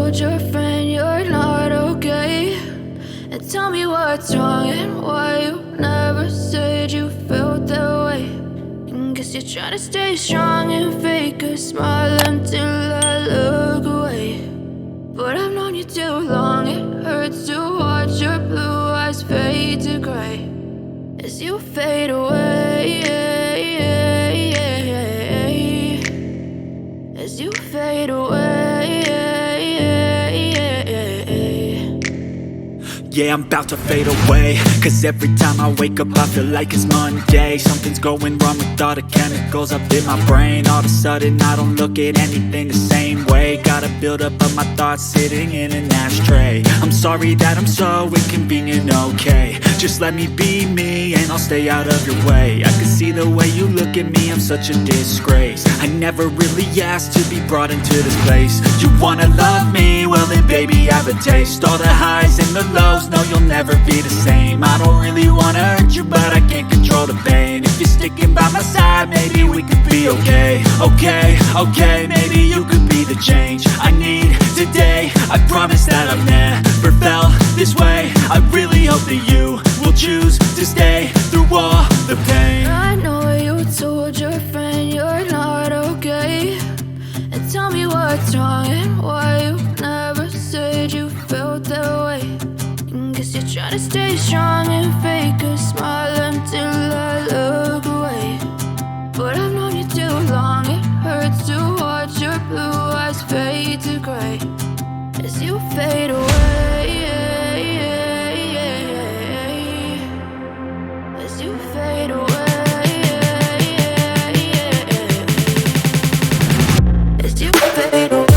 told your friend you're not okay? And tell me what's wrong and why you never said you felt that way. And guess you're trying to stay strong and fake a smile until I look away. But I've known you too long, it hurts to watch your blue eyes fade to gray as you fade away, as you fade away. Yeah, I'm about to fade away, cause every time I wake up I feel like it's Monday. Something's going wrong with all the chemicals up in my brain. All of a sudden I don't look at anything the same way. Got a build up of my thoughts sitting in an ashtray. I'm sorry that I'm so inconvenient, okay? Just let me be me and I'll stay out of your way. I can see the way you look at me, I'm such a disgrace. I never really asked to be brought into this place. You wanna love me? Well then baby have a taste. All the highs and the lows, no, you'll never be the same. I don't really wanna hurt you, but I can't control the pain. If you're sticking by my side, maybe we could be okay. Okay, maybe you could be the change I need today. I promise that I've never felt this way. I really hope that you will choose to stay through all the pain. I know you told your friend you're not okay. And tell me what's wrong and why you never said you felt that way. Guess you're trying to stay strong and fake a smile until I look away. But I've known you too long, it hurts to watch your blue eyes fade to gray as you fade away, as you fade away, as you fade away.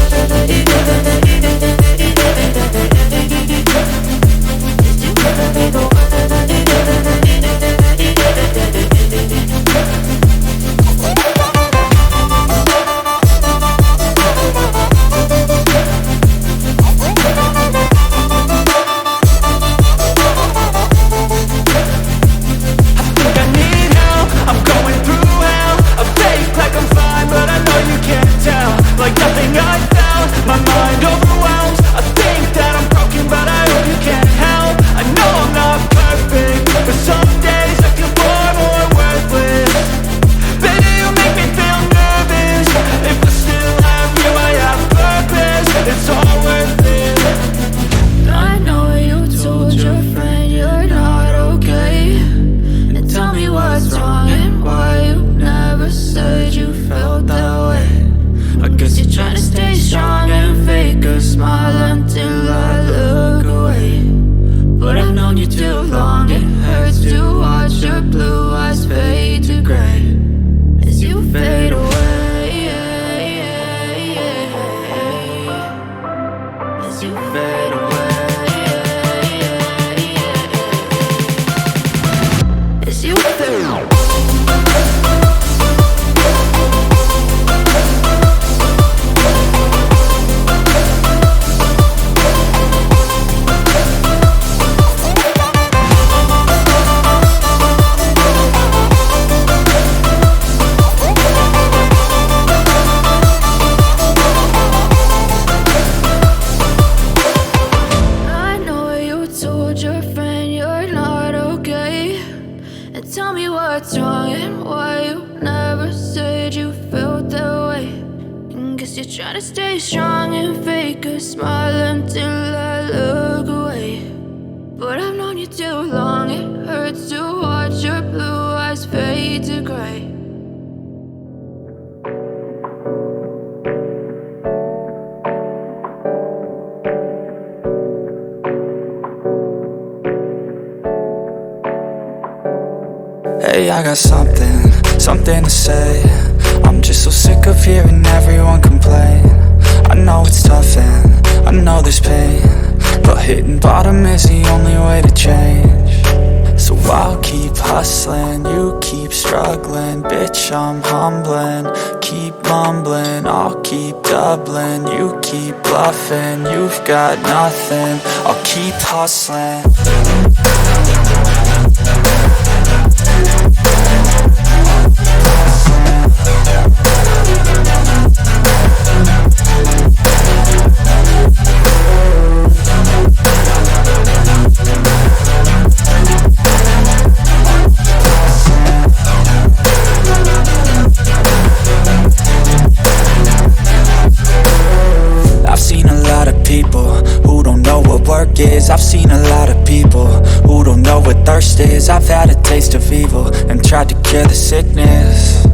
Hey, I got something to say. I'm just so sick of hearing everyone complain. I know it's tough and I know there's pain, but hitting bottom is the only way to change. So I'll keep hustling, you keep struggling. Bitch, I'm humbling, keep mumbling. I'll keep doubling, you keep bluffing. You've got nothing, I'll keep hustling. is. I've seen a lot of people who don't know what thirst is. I've had a taste of evil and tried to cure the sickness,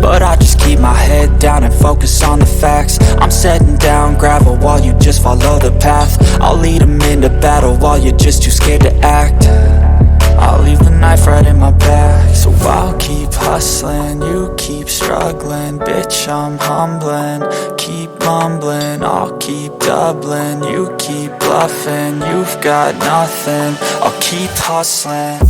but I just keep my head down and focus on the facts. I'm setting down gravel while you just follow the path. I'll lead them into battle while you're just too scared to act. I'll leave the knife right in my back. So I'll keep hustling, you keep struggling. Bitch, I'm humbling, keep mumbling. I'll keep doubling, you keep bluffing. You've got nothing, I'll keep hustling.